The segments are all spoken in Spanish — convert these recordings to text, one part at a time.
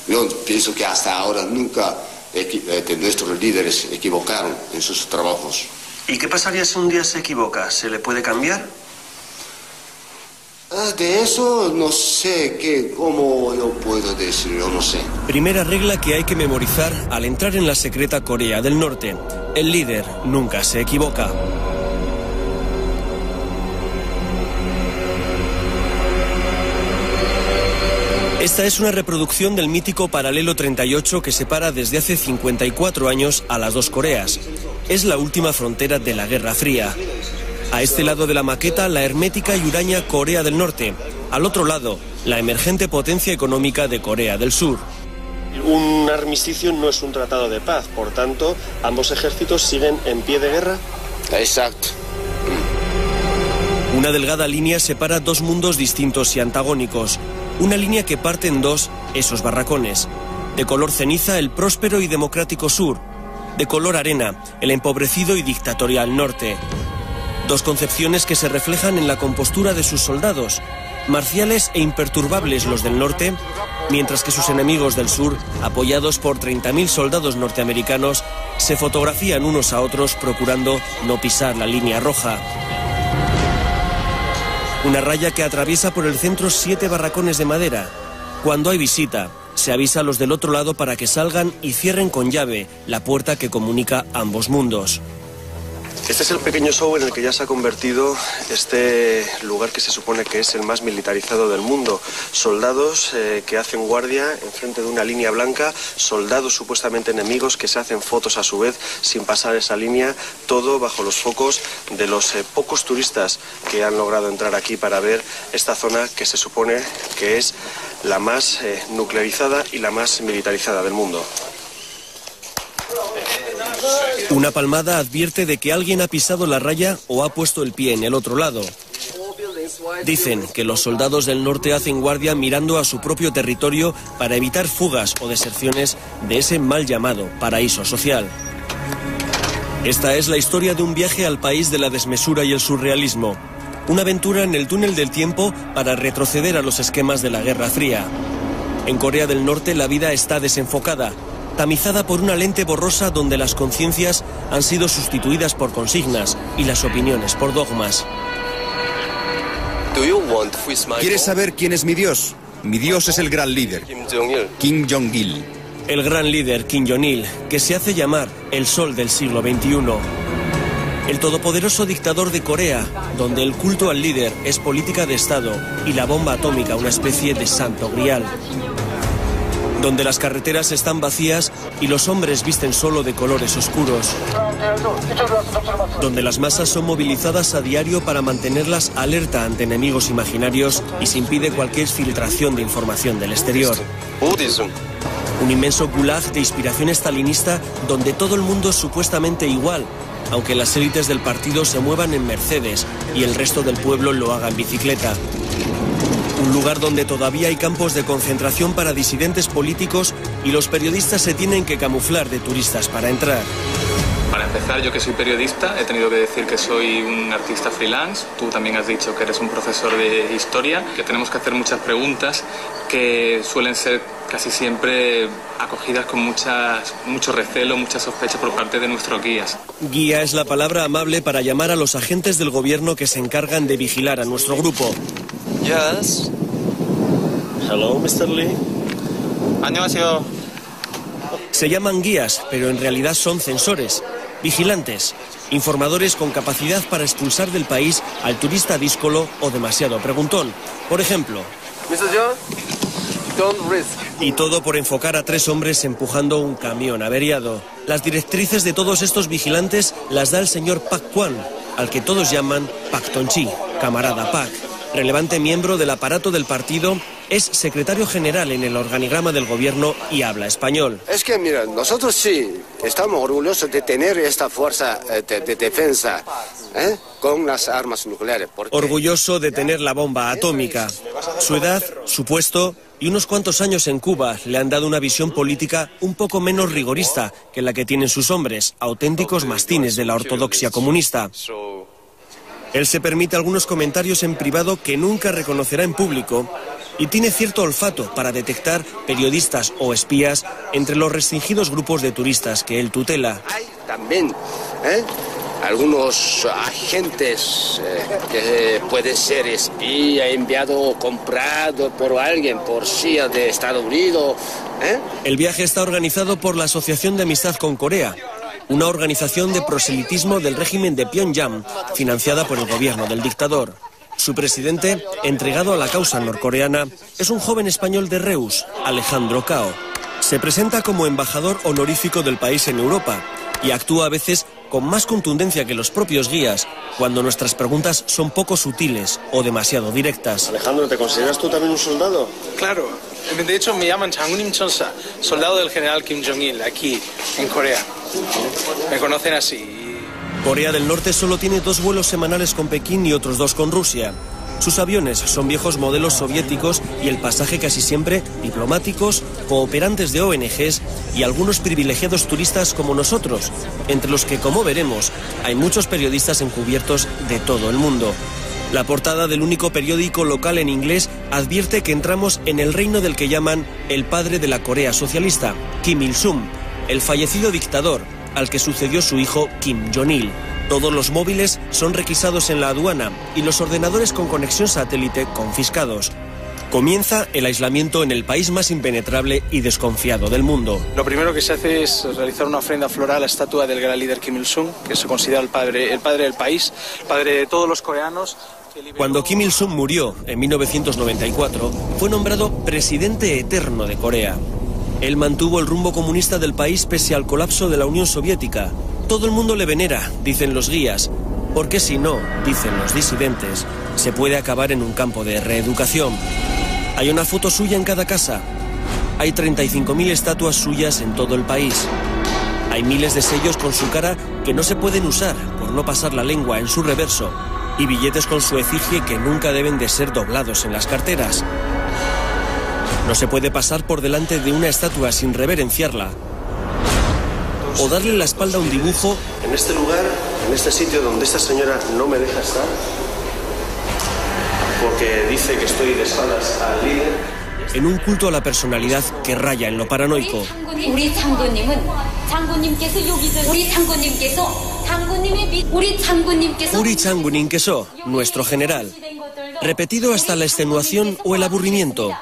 Yo pienso que hasta ahora nunca nuestros líderes equivocaron en sus trabajos. ¿Y qué pasaría si un día se equivoca? ¿Se le puede cambiar? De eso no sé cómo yo puedo decir, yo no sé. Primera regla que hay que memorizar al entrar en la secreta Corea del Norte. El líder nunca se equivoca. Esta es una reproducción del mítico paralelo 38 que separa desde hace 54 años a las dos Coreas. Es la última frontera de la Guerra Fría. A este lado de la maqueta, la hermética y huraña Corea del Norte. Al otro lado, la emergente potencia económica de Corea del Sur. Un armisticio no es un tratado de paz, por tanto, ambos ejércitos siguen en pie de guerra. Exacto. Una delgada línea separa dos mundos distintos y antagónicos. Una línea que parte en dos esos barracones. De color ceniza, el próspero y democrático sur. De color arena, el empobrecido y dictatorial norte. Dos concepciones que se reflejan en la compostura de sus soldados. Marciales e imperturbables los del norte, mientras que sus enemigos del sur, apoyados por 30.000 soldados norteamericanos, se fotografían unos a otros procurando no pisar la línea roja. Una raya que atraviesa por el centro 7 barracones de madera. Cuando hay visita, se avisa a los del otro lado para que salgan y cierren con llave la puerta que comunica ambos mundos. Este es el pequeño show en el que ya se ha convertido este lugar que se supone que es el más militarizado del mundo. Soldados que hacen guardia enfrente de una línea blanca, soldados supuestamente enemigos que se hacen fotos a su vez sin pasar esa línea, todo bajo los focos de los pocos turistas que han logrado entrar aquí para ver esta zona que se supone que es la más nuclearizada y la más militarizada del mundo. Una palmada advierte de que alguien ha pisado la raya o ha puesto el pie en el otro lado. Dicen que los soldados del norte hacen guardia mirando a su propio territorio para evitar fugas o deserciones de ese mal llamado paraíso social. Esta es la historia de un viaje al país de la desmesura y el surrealismo. Una aventura en el túnel del tiempo para retroceder a los esquemas de la Guerra Fría. En Corea del Norte la vida está desenfocada, tamizada por una lente borrosa donde las conciencias han sido sustituidas por consignas y las opiniones por dogmas. ¿Quieres saber quién es mi Dios? Mi Dios es el gran líder, Kim Jong-il. El gran líder Kim Jong-il, que se hace llamar el sol del siglo XXI. El todopoderoso dictador de Corea, donde el culto al líder es política de Estado y la bomba atómica una especie de santo grial. Donde las carreteras están vacías y los hombres visten solo de colores oscuros. Donde las masas son movilizadas a diario para mantenerlas alerta ante enemigos imaginarios y se impide cualquier filtración de información del exterior. Un inmenso gulag de inspiración estalinista donde todo el mundo es supuestamente igual, aunque las élites del partido se muevan en Mercedes y el resto del pueblo lo haga en bicicleta. Un lugar donde todavía hay campos de concentración para disidentes políticos y los periodistas se tienen que camuflar de turistas para entrar. Para empezar, yo que soy periodista, he tenido que decir que soy un artista freelance. Tú también has dicho que eres un profesor de historia, que tenemos que hacer muchas preguntas que suelen ser casi siempre acogidas con mucho recelo, mucha sospecha por parte de nuestros guías. Guía es la palabra amable para llamar a los agentes del gobierno que se encargan de vigilar a nuestro grupo. Yes. Hello, Mr. Lee. 안녕하세요. Se llaman guías, pero en realidad son censores, vigilantes, informadores con capacidad para expulsar del país al turista díscolo o demasiado preguntón. Por ejemplo, Mr. John, don't risk. Y todo por enfocar a 3 hombres empujando un camión averiado. Las directrices de todos estos vigilantes las da el señor Pak Kwan, al que todos llaman Pak Tonchi, camarada Pak. Relevante miembro del aparato del partido, es secretario general en el organigrama del gobierno y habla español. Es que, mira, nosotros sí estamos orgullosos de tener esta fuerza de defensa con las armas nucleares. Orgulloso de tener la bomba atómica. Su edad, su puesto y unos cuantos años en Cuba le han dado una visión política un poco menos rigorista que la que tienen sus hombres, auténticos mastines de la ortodoxia comunista. Él se permite algunos comentarios en privado que nunca reconocerá en público y tiene cierto olfato para detectar periodistas o espías entre los restringidos grupos de turistas que él tutela. Hay también algunos agentes que pueden ser espía, enviado o comprado por alguien, por CIA de Estados Unidos. El viaje está organizado por la Asociación de Amistad con Corea, una organización de proselitismo del régimen de Pyongyang, financiada por el gobierno del dictador. Su presidente, entregado a la causa norcoreana, es un joven español de Reus, Alejandro Cao. Se presenta como embajador honorífico del país en Europa y actúa a veces con más contundencia que los propios guías cuando nuestras preguntas son poco sutiles o demasiado directas. Alejandro, ¿te consideras tú también un soldado? Claro, de hecho me llaman Changunim Chonsa, soldado del general Kim Jong-il, aquí en Corea. Me conocen así. Corea del Norte solo tiene 2 vuelos semanales con Pekín y otros 2 con Rusia. Sus aviones son viejos modelos soviéticos y el pasaje casi siempre diplomáticos, cooperantes de ONGs y algunos privilegiados turistas como nosotros, entre los que, como veremos, hay muchos periodistas encubiertos de todo el mundo. La portada del único periódico local en inglés advierte que entramos en el reino del que llaman el padre de la Corea socialista, Kim Il-sung, el fallecido dictador, al que sucedió su hijo Kim Jong-il. Todos los móviles son requisados en la aduana y los ordenadores con conexión satélite confiscados. Comienza el aislamiento en el país más impenetrable y desconfiado del mundo. Lo primero que se hace es realizar una ofrenda floral a la estatua del gran líder Kim Il-sung, que se considera el padre del país, el padre de todos los coreanos. Cuando Kim Il-sung murió en 1994, fue nombrado presidente eterno de Corea. Él mantuvo el rumbo comunista del país pese al colapso de la Unión Soviética. Todo el mundo le venera, dicen los guías, porque si no, dicen los disidentes, se puede acabar en un campo de reeducación. Hay una foto suya en cada casa. Hay 35.000 estatuas suyas en todo el país. Hay miles de sellos con su cara que no se pueden usar por no pasar la lengua en su reverso y billetes con su efigie que nunca deben de ser doblados en las carteras. No se puede pasar por delante de una estatua sin reverenciarla o darle la espalda a un dibujo. En este lugar, en este sitio donde esta señora no me deja estar, porque dice que estoy de espaldas al líder. En un culto a la personalidad que raya en lo paranoico. Uri Changunim Keso, nuestro general. Repetido hasta la extenuación o el aburrimiento.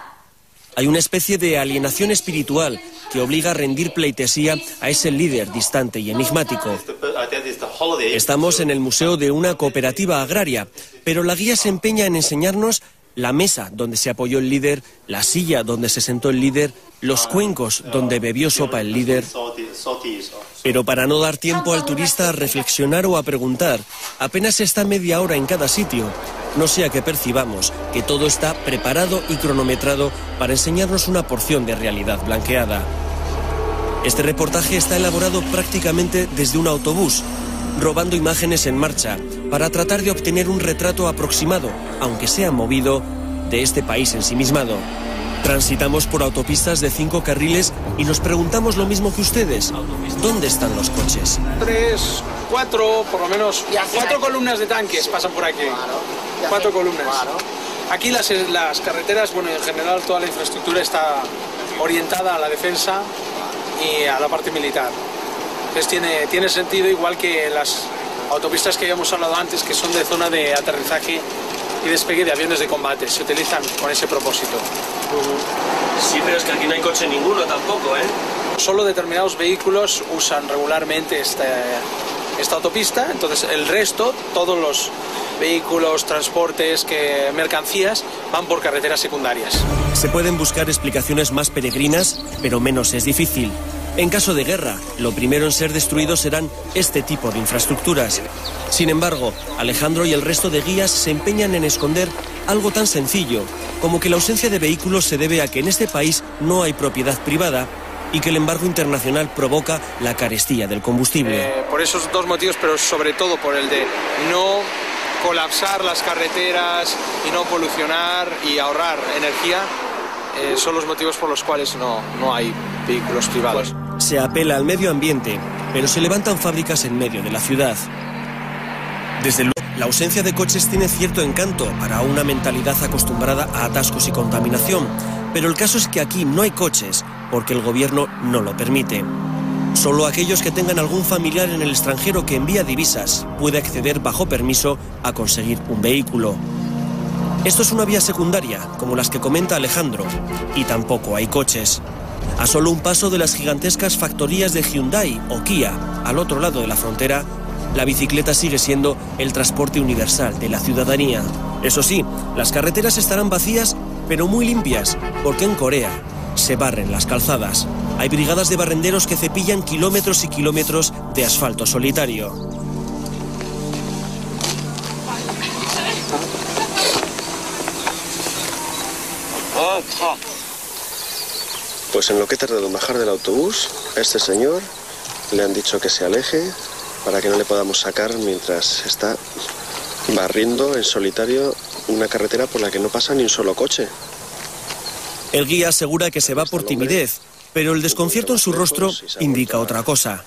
Hay una especie de alienación espiritual que obliga a rendir pleitesía a ese líder distante y enigmático. Estamos en el museo de una cooperativa agraria, pero la guía se empeña en enseñarnos la mesa donde se apoyó el líder, la silla donde se sentó el líder, los cuencos donde bebió sopa el líder. Pero para no dar tiempo al turista a reflexionar o a preguntar, apenas está media hora en cada sitio, no sea que percibamos que todo está preparado y cronometrado para enseñarnos una porción de realidad blanqueada. Este reportaje está elaborado prácticamente desde un autobús, robando imágenes en marcha, para tratar de obtener un retrato aproximado, aunque sea movido, de este país ensimismado. Transitamos por autopistas de 5 carriles y nos preguntamos lo mismo que ustedes. ¿Dónde están los coches? 3, 4, por lo menos 4 columnas de tanques pasan por aquí. 4 columnas. Aquí las carreteras, bueno, en general toda la infraestructura está orientada a la defensa y a la parte militar. Entonces tiene sentido, igual que las autopistas que habíamos hablado antes, que son de zona de aterrizaje y despegue de aviones de combate. Se utilizan con ese propósito. Sí, pero es que aquí no hay coche ninguno tampoco, ¿eh? Solo determinados vehículos usan regularmente esta autopista, entonces el resto, todos los vehículos, transportes, mercancías, van por carreteras secundarias. Se pueden buscar explicaciones más peregrinas, pero menos es difícil. En caso de guerra, lo primero en ser destruidos serán este tipo de infraestructuras. Sin embargo, Alejandro y el resto de guías se empeñan en esconder algo tan sencillo como que la ausencia de vehículos se debe a que en este país no hay propiedad privada y que el embargo internacional provoca la carestía del combustible. Por esos 2 motivos, pero sobre todo por el de no colapsar las carreteras y no polucionar y ahorrar energía, son los motivos por los cuales no hay vehículos privados. Se apela al medio ambiente, pero se levantan fábricas en medio de la ciudad. Desde luego, la ausencia de coches tiene cierto encanto para una mentalidad acostumbrada a atascos y contaminación, pero el caso es que aquí no hay coches porque el gobierno no lo permite. Solo aquellos que tengan algún familiar en el extranjero que envía divisas puede acceder bajo permiso a conseguir un vehículo. Esto es una vía secundaria, como las que comenta Alejandro, y tampoco hay coches. A solo un paso de las gigantescas factorías de Hyundai o Kia, al otro lado de la frontera, la bicicleta sigue siendo el transporte universal de la ciudadanía. Eso sí, las carreteras estarán vacías, pero muy limpias, porque en Corea se barren las calzadas. Hay brigadas de barrenderos que cepillan kilómetros y kilómetros de asfalto solitario. Pues en lo que he tardado en bajar del autobús, a este señor le han dicho que se aleje para que no le podamos sacar mientras está barriendo en solitario una carretera por la que no pasa ni un solo coche. El guía asegura que se va por timidez, pero el desconcierto en su rostro indica otra cosa.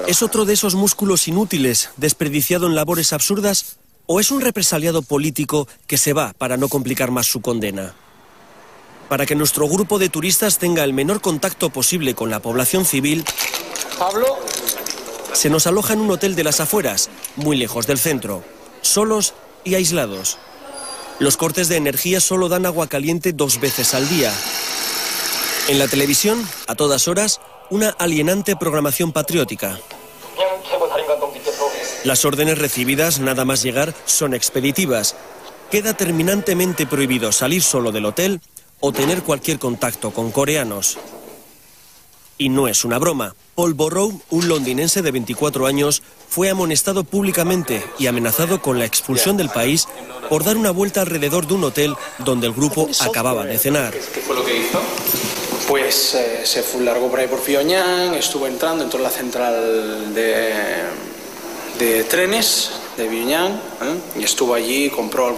¿Es otro de esos músculos inútiles, desperdiciado en labores absurdas, o es un represaliado político que se va para no complicar más su condena? Para que nuestro grupo de turistas tenga el menor contacto posible con la población civil, Pablo, se nos aloja en un hotel de las afueras, muy lejos del centro, solos y aislados. Los cortes de energía solo dan agua caliente 2 veces al día. En la televisión, a todas horas, una alienante programación patriótica. Las órdenes recibidas nada más llegar son expeditivas. Queda terminantemente prohibido salir solo del hotel o tener cualquier contacto con coreanos. Y no es una broma. Paul Burrow, un londinense de 24 años, fue amonestado públicamente y amenazado con la expulsión del país por dar una vuelta alrededor de un hotel donde el grupo acababa de cenar. ¿Qué fue lo que hizo? pues se largó por ahí por Pyongyang, estuvo entró en la central de trenes de Pyongyang, y estuvo allí, compró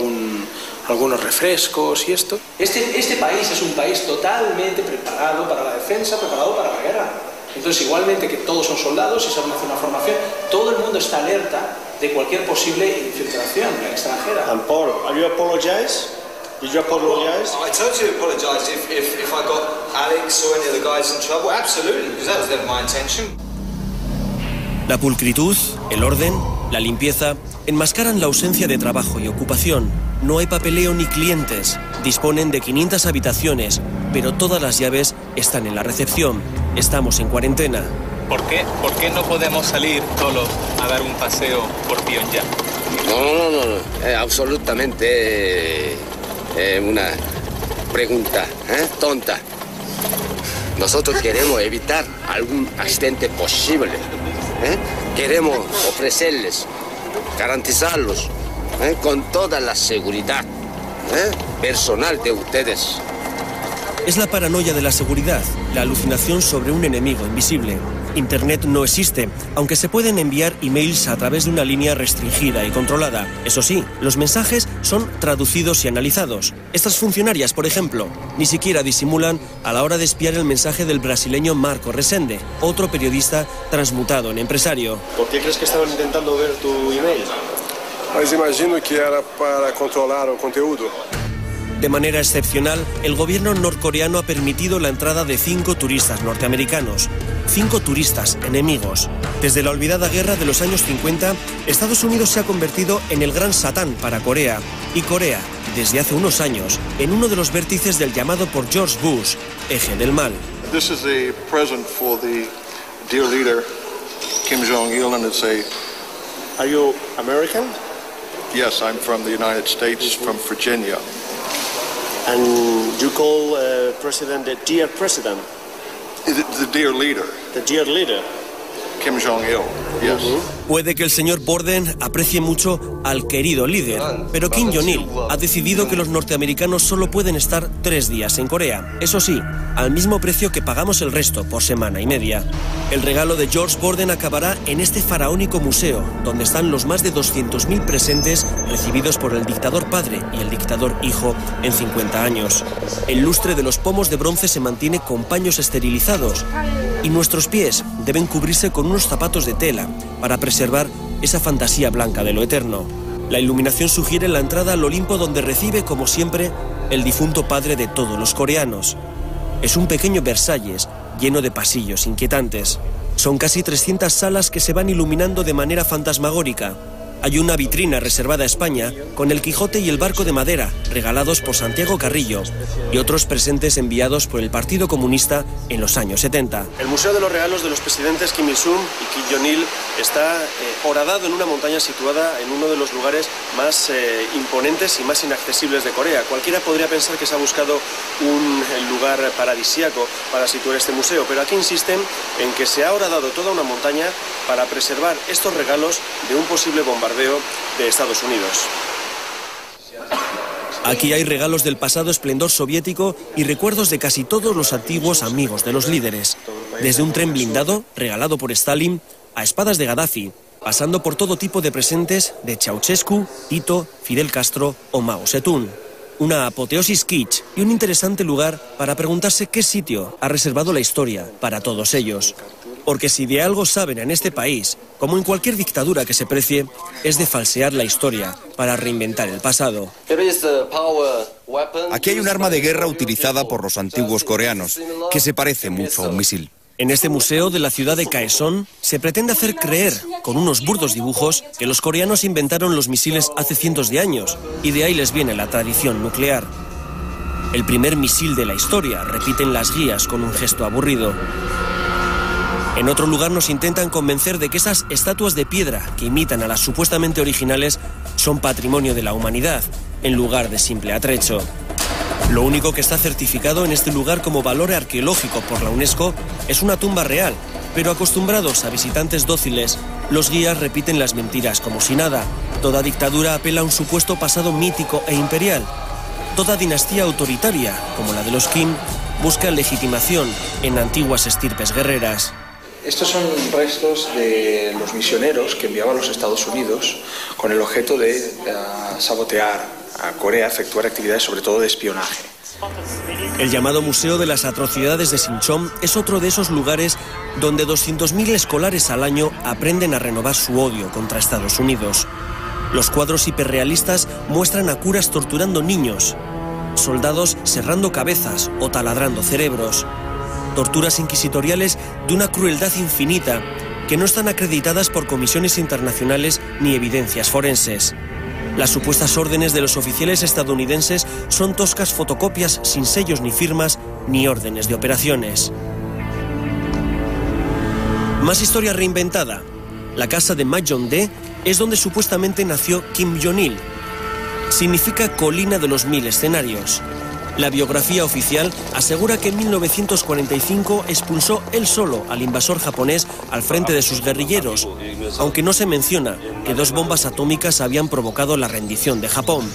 algunos refrescos y esto. Este país es un país totalmente preparado para la defensa, preparado para la guerra. Entonces, igualmente que todos son soldados y saben hacer una formación, todo el mundo está alerta de cualquier posible infiltración extranjera. And Paul, are you apologize? Did you apologize? I totally apologise if I got Alex or any of the guys in trouble. Absolutely, because that was never my intention. La pulcritud, el orden, la limpieza enmascaran la ausencia de trabajo y ocupación. No hay papeleo ni clientes. Disponen de 500 habitaciones, pero todas las llaves están en la recepción. Estamos en cuarentena. ¿Por qué no podemos salir solos a dar un paseo por Pyongyang? No, absolutamente una pregunta tonta. Nosotros queremos evitar algún accidente posible. Queremos ofrecerles, garantizarlos con toda la seguridad personal de ustedes. Es la paranoia de la seguridad, la alucinación sobre un enemigo invisible. Internet no existe, aunque se pueden enviar emails a través de una línea restringida y controlada. Eso sí, los mensajes son traducidos y analizados. Estas funcionarias, por ejemplo, ni siquiera disimulan a la hora de espiar el mensaje del brasileño Marco Resende, otro periodista transmutado en empresario. ¿Por qué crees que estaban intentando ver tu email? Mas imagino que era para controlar el contenido. De manera excepcional, el gobierno norcoreano ha permitido la entrada de 5 turistas norteamericanos. 5 turistas enemigos. Desde la olvidada guerra de los años 50, Estados Unidos se ha convertido en el gran satán para Corea. Y Corea, desde hace unos años, en uno de los vértices del llamado por George Bush, eje del mal. This is a present for the dear leader, Kim Jong-il, and it's a... Are you American? Yes, I'm from the United States, from Virginia. And you call President the dear President? The dear leader. The dear leader. Kim Jong-il, yes. Puede que el señor Borden aprecie mucho al querido líder, pero Kim Jong-il ha decidido que los norteamericanos solo pueden estar 3 días en Corea. Eso sí, al mismo precio que pagamos el resto por semana y media. El regalo de George Borden acabará en este faraónico museo, donde están los más de 200.000 presentes recibidos por el dictador padre y el dictador hijo en 50 años. El lustre de los pomos de bronce se mantiene con paños esterilizados y nuestros pies deben cubrirse con unos zapatos de tela para preservar esa fantasía blanca de lo eterno. La iluminación sugiere la entrada al Olimpo, donde recibe, como siempre, el difunto padre de todos los coreanos. Es un pequeño Versalles, lleno de pasillos inquietantes. Son casi 300 salas que se van iluminando de manera fantasmagórica. Hay una vitrina reservada a España con el Quijote y el barco de madera, regalados por Santiago Carrillo, y otros presentes enviados por el Partido Comunista en los años 70. El Museo de los Regalos de los Presidentes Kim Il-sung y Kim Jong-il está horadado en una montaña situada en uno de los lugares más imponentes y más inaccesibles de Corea. Cualquiera podría pensar que se ha buscado un lugar paradisíaco para situar este museo, pero aquí insisten en que se ha horadado toda una montaña para preservar estos regalos de un posible bombardeo de Estados Unidos. Aquí hay regalos del pasado esplendor soviético y recuerdos de casi todos los antiguos amigos de los líderes, desde un tren blindado regalado por Stalin a espadas de Gaddafi, pasando por todo tipo de presentes de Ceausescu, Tito, Fidel Castro o Mao Zedong. Una apoteosis kitsch y un interesante lugar para preguntarse qué sitio ha reservado la historia para todos ellos. Porque si de algo saben en este país, como en cualquier dictadura que se precie, es de falsear la historia para reinventar el pasado. Aquí hay un arma de guerra utilizada por los antiguos coreanos, que se parece mucho a un misil. En este museo de la ciudad de Kaesong se pretende hacer creer, con unos burdos dibujos, que los coreanos inventaron los misiles hace cientos de años, y de ahí les viene la tradición nuclear. El primer misil de la historia, repiten las guías con un gesto aburrido. En otro lugar nos intentan convencer de que esas estatuas de piedra que imitan a las supuestamente originales son patrimonio de la humanidad, en lugar de simple atrecho. Lo único que está certificado en este lugar como valor arqueológico por la UNESCO es una tumba real, pero acostumbrados a visitantes dóciles, los guías repiten las mentiras como si nada. Toda dictadura apela a un supuesto pasado mítico e imperial. Toda dinastía autoritaria, como la de los Kim, busca legitimación en antiguas estirpes guerreras. Estos son restos de los misioneros que enviaban a los Estados Unidos con el objeto de sabotear a Corea, efectuar actividades sobre todo de espionaje. El llamado Museo de las Atrocidades de Sinchon es otro de esos lugares donde 200.000 escolares al año aprenden a renovar su odio contra Estados Unidos. Los cuadros hiperrealistas muestran a curas torturando niños, soldados serrando cabezas o taladrando cerebros. Torturas inquisitoriales de una crueldad infinita que no están acreditadas por comisiones internacionales ni evidencias forenses. Las supuestas órdenes de los oficiales estadounidenses son toscas fotocopias sin sellos ni firmas ni órdenes de operaciones. Más historia reinventada. La casa de Machon-dae es donde supuestamente nació Kim Jong-il. Significa colina de los 1000 escenarios. La biografía oficial asegura que en 1945 expulsó él solo al invasor japonés al frente de sus guerrilleros, aunque no se menciona que 2 bombas atómicas habían provocado la rendición de Japón.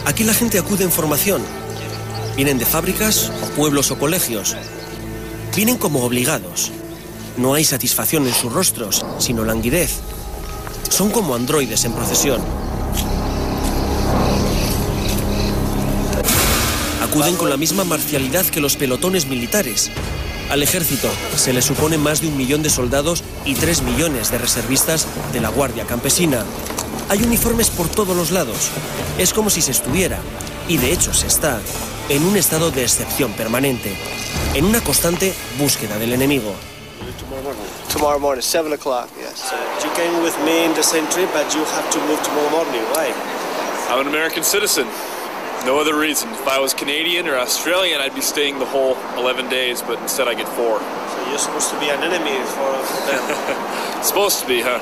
Aquí la gente acude en formación. Vienen de fábricas, o pueblos o colegios. Vienen como obligados. No hay satisfacción en sus rostros, sino languidez. Son como androides en procesión. Acuden con la misma marcialidad que los pelotones militares. Al ejército se le supone más de 1 millón de soldados y 3 millones de reservistas de la Guardia Campesina. Hay uniformes por todos los lados. Es como si se estuviera, y de hecho se está, en un estado de excepción permanente, en una constante búsqueda del enemigo. Tomorrow morning, 7 o'clock, yes. You came with me in the same trip, but you have to move tomorrow morning. Why? I'm an American citizen. No other reason. If I was Canadian or Australian, I'd be staying the whole 11 days, but instead I get 4. So you're supposed to be an enemy for them. Supposed to be, huh?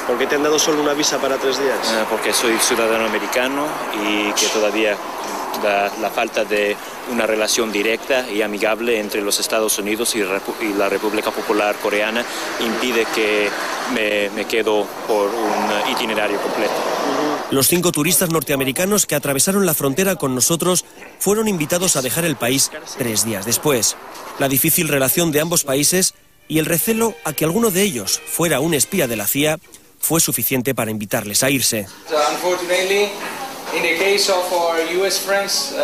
¿Por qué te han dado solo una visa para 3 días? Porque soy ciudadano americano y que todavía la falta de una relación directa y amigable entre los Estados Unidos y la República Popular Coreana impide que me quedo por un itinerario completo. Los 5 turistas norteamericanos que atravesaron la frontera con nosotros fueron invitados a dejar el país 3 días después. La difícil relación de ambos países y el recelo a que alguno de ellos fuera un espía de la CIA fue suficiente para invitarles a irse. Unfortunately, in the case of our US friends,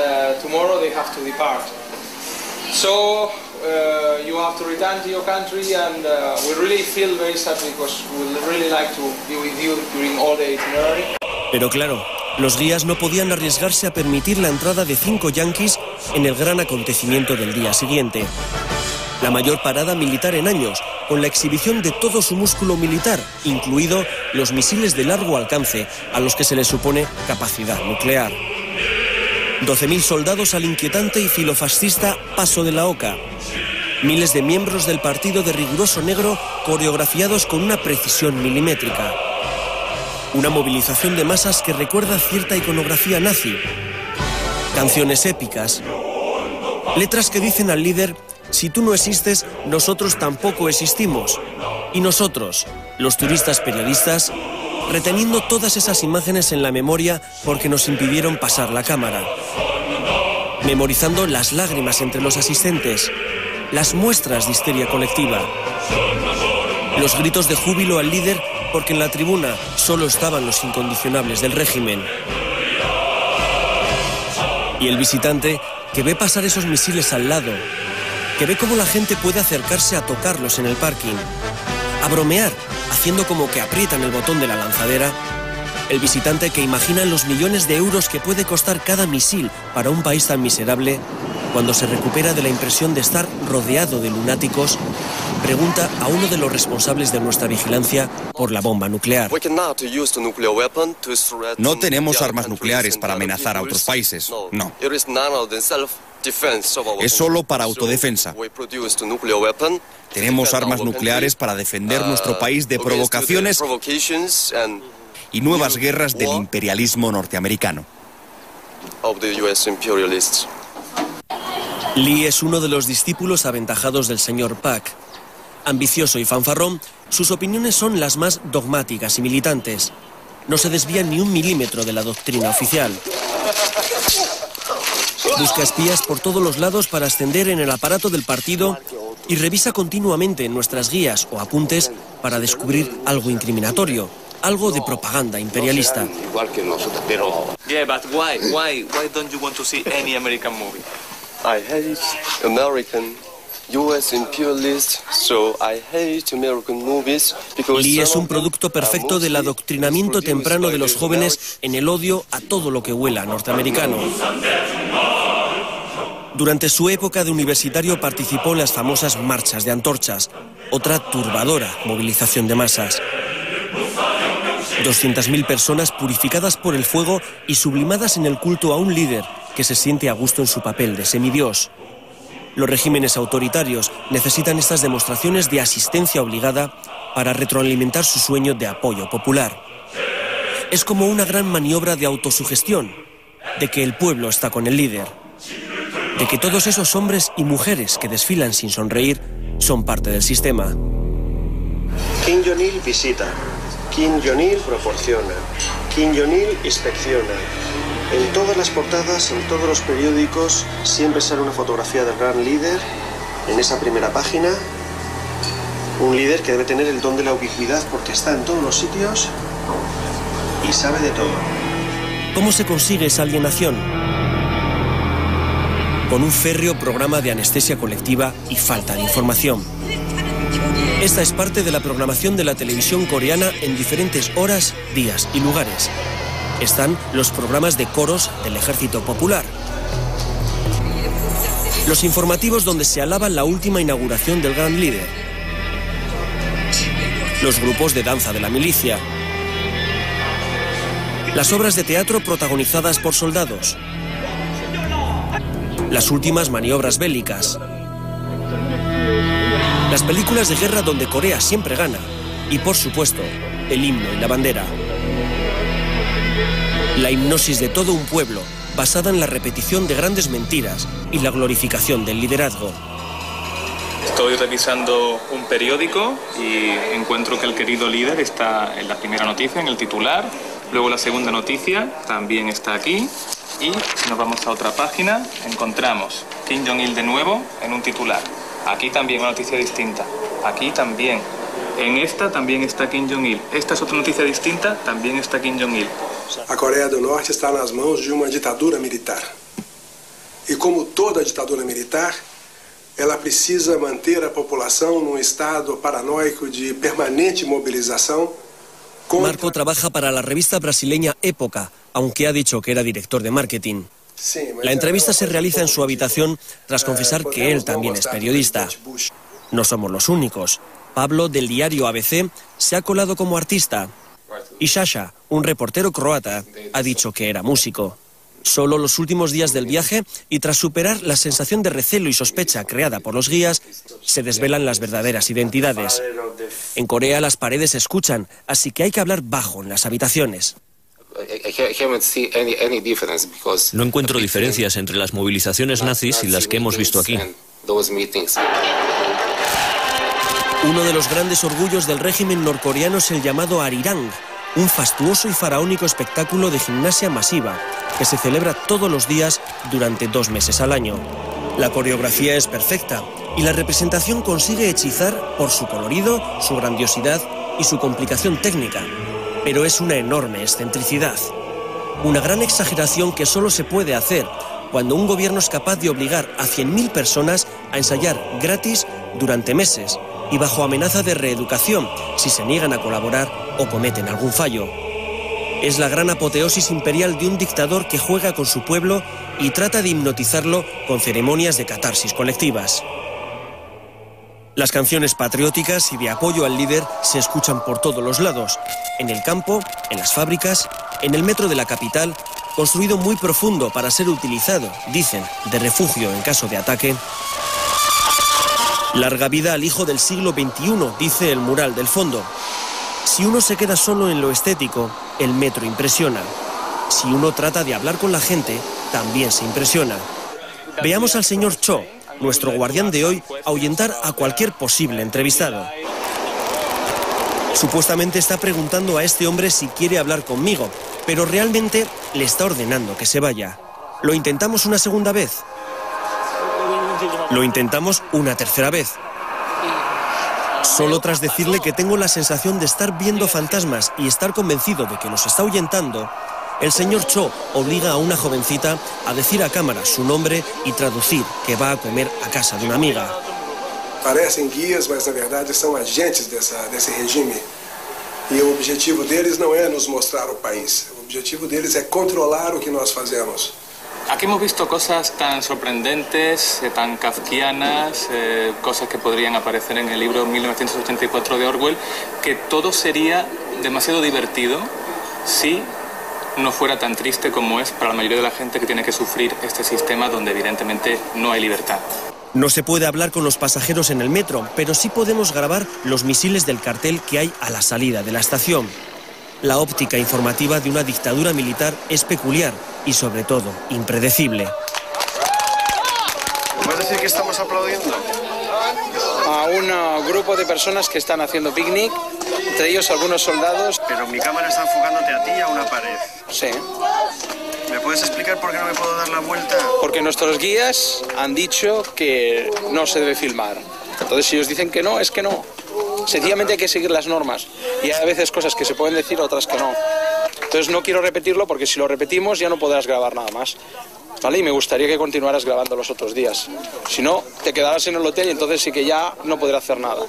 tomorrow they have to depart. So you have to return to your country, and we really feel very sad because we really like to be with you during all the itinerary. Pero claro, los guías no podían arriesgarse a permitir la entrada de 5 yanquis en el gran acontecimiento del día siguiente. La mayor parada militar en años, con la exhibición de todo su músculo militar, incluido los misiles de largo alcance, a los que se les supone capacidad nuclear. 12.000 soldados al inquietante y filofascista Paso de la Oca. Miles de miembros del partido de riguroso negro coreografiados con una precisión milimétrica. Una movilización de masas que recuerda cierta iconografía nazi. Canciones épicas. Letras que dicen al líder: si tú no existes, nosotros tampoco existimos. Y nosotros, los turistas periodistas, reteniendo todas esas imágenes en la memoria porque nos impidieron pasar la cámara. Memorizando las lágrimas entre los asistentes, las muestras de histeria colectiva, los gritos de júbilo al líder porque en la tribuna solo estaban los incondicionables del régimen. Y el visitante que ve pasar esos misiles al lado, que ve cómo la gente puede acercarse a tocarlos en el parking, a bromear, haciendo como que aprietan el botón de la lanzadera. El visitante que imagina los millones de euros que puede costar cada misil para un país tan miserable, cuando se recupera de la impresión de estar rodeado de lunáticos, pregunta a uno de los responsables de nuestra vigilancia por la bomba nuclear. No tenemos armas nucleares para amenazar a otros países, no. Es solo para autodefensa. Tenemos armas nucleares para defender nuestro país de provocaciones y nuevas guerras del imperialismo norteamericano. Lee es uno de los discípulos aventajados del señor Pak. Ambicioso y fanfarrón, sus opiniones son las más dogmáticas y militantes. No se desvía ni un milímetro de la doctrina oficial. Busca espías por todos los lados para ascender en el aparato del partido y revisa continuamente nuestras guías o apuntes para descubrir algo incriminatorio, algo de propaganda imperialista. Igual que nosotros, pero... Yeah, but why don't you want to see any American movie? I hate American US imperialists, so I hate American movies because Lee es un producto perfecto del adoctrinamiento temprano de los jóvenes en el odio a todo lo que huela norteamericano. Durante su época de universitario participó en las famosas marchas de antorchas, otra turbadora movilización de masas. 200.000 personas purificadas por el fuego y sublimadas en el culto a un líder que se siente a gusto en su papel de semidios. Los regímenes autoritarios necesitan estas demostraciones de asistencia obligada para retroalimentar su sueño de apoyo popular. Es como una gran maniobra de autosugestión, de que el pueblo está con el líder, de que todos esos hombres y mujeres que desfilan sin sonreír son parte del sistema. Kim Jong-il visita, Kim Jong-il proporciona, Kim Jong-il inspecciona. En todas las portadas, en todos los periódicos, siempre sale una fotografía del gran líder, en esa primera página. Un líder que debe tener el don de la ubicuidad porque está en todos los sitios y sabe de todo. ¿Cómo se consigue esa alienación? Con un férreo programa de anestesia colectiva y falta de información. Esta es parte de la programación de la televisión coreana en diferentes horas, días y lugares. Están los programas de coros del Ejército Popular. Los informativos donde se alaba la última inauguración del gran líder. Los grupos de danza de la milicia. Las obras de teatro protagonizadas por soldados. Las últimas maniobras bélicas. Las películas de guerra donde Corea siempre gana. Y por supuesto, el himno y la bandera. La hipnosis de todo un pueblo, basada en la repetición de grandes mentiras y la glorificación del liderazgo. Estoy revisando un periódico y encuentro que el querido líder está en la primera noticia, en el titular. Luego la segunda noticia también está aquí. Y si nos vamos a otra página, encontramos Kim Jong-il de nuevo en un titular. Aquí también una noticia distinta. Aquí también. En esta también está Kim Jong-il. Esta es otra noticia distinta, también está Kim Jong-il. A Coreia do Norte está nas mãos de uma ditadura militar. E como toda ditadura militar, ela precisa manter a população num estado paranoico de permanente movilização. Marco trabaja para la revista brasileña Época, aunque ha dicho que era director de marketing. La entrevista se realiza en su habitación tras confesar que él también es periodista. No somos los únicos. Pablo, del diario ABC, se ha colado como artista. Y Sasha, un reportero croata, ha dicho que era músico. Solo los últimos días del viaje, y tras superar la sensación de recelo y sospecha creada por los guías, se desvelan las verdaderas identidades. En Corea las paredes se escuchan, así que hay que hablar bajo en las habitaciones. No encuentro diferencias entre las movilizaciones nazis y las que hemos visto aquí. Uno de los grandes orgullos del régimen norcoreano es el llamado Arirang, un fastuoso y faraónico espectáculo de gimnasia masiva que se celebra todos los días durante 2 meses al año. La coreografía es perfecta y la representación consigue hechizar por su colorido, su grandiosidad y su complicación técnica. Pero es una enorme excentricidad. Una gran exageración que solo se puede hacer cuando un gobierno es capaz de obligar a 100.000 personas a ensayar gratis durante meses y bajo amenaza de reeducación si se niegan a colaborar o cometen algún fallo. Es la gran apoteosis imperial de un dictador que juega con su pueblo y trata de hipnotizarlo con ceremonias de catarsis colectivas. Las canciones patrióticas y de apoyo al líder se escuchan por todos los lados, en el campo, en las fábricas, en el metro de la capital, construido muy profundo para ser utilizado, dicen, de refugio en caso de ataque. Larga vida al hijo del siglo XXI, dice el mural del fondo. Si uno se queda solo en lo estético, el metro impresiona. Si uno trata de hablar con la gente, también se impresiona. Veamos al señor Cho, nuestro guardián de hoy, ahuyentar a cualquier posible entrevistado. Supuestamente está preguntando a este hombre si quiere hablar conmigo, pero realmente le está ordenando que se vaya. ¿Lo intentamos una segunda vez? Lo intentamos una tercera vez. Solo tras decirle que tengo la sensación de estar viendo fantasmas y estar convencido de que nos está ahuyentando, el señor Cho obliga a una jovencita a decir a cámara su nombre y traducir que va a comer a casa de una amiga. Parecem guias, mas na verdade são agentes desse regime. E o objetivo deles não é nos mostrar o país. O objetivo deles é controlar o que nós fazemos. Aquí hemos visto cosas tan sorprendentes, tan kafkianas, cosas que podrían aparecer en el libro 1984 de Orwell, que todo sería demasiado divertido si no fuera tan triste como es para la mayoría de la gente que tiene que sufrir este sistema donde evidentemente no hay libertad. No se puede hablar con los pasajeros en el metro, pero sí podemos grabar los misiles del cartel que hay a la salida de la estación. La óptica informativa de una dictadura militar es peculiar y, sobre todo, impredecible. ¿Puedes decir que estamos aplaudiendo? A un grupo de personas que están haciendo picnic, entre ellos algunos soldados. Pero mi cámara está enfocándote a ti y a una pared. Sí. ¿Me puedes explicar por qué no me puedo dar la vuelta? Porque nuestros guías han dicho que no se debe filmar. Entonces, si ellos dicen que no, es que no. Sencillamente hay que seguir las normas. Y hay a veces cosas que se pueden decir, otras que no. Entonces no quiero repetirlo porque si lo repetimos ya no podrás grabar nada más. ¿Vale? Y me gustaría que continuaras grabando los otros días. Si no, te quedarás en el hotel y entonces sí que ya no podré hacer nada.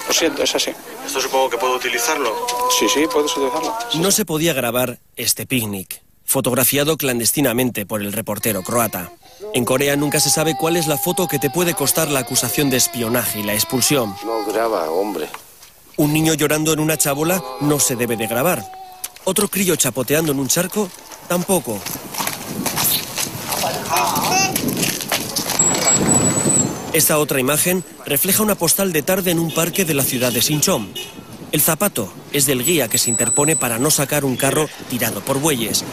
Lo siento, es así. ¿Esto supongo que puedo utilizarlo? Sí, puedes utilizarlo. Sí. No se podía grabar este picnic, fotografiado clandestinamente por el reportero croata. En Corea nunca se sabe cuál es la foto que te puede costar la acusación de espionaje y la expulsión. No graba, hombre. Un niño llorando en una chabola no se debe de grabar. Otro crío chapoteando en un charco, tampoco. Esta otra imagen refleja una postal de tarde en un parque de la ciudad de Sinchon. El zapato es del guía que se interpone para no sacar un carro tirado por bueyes.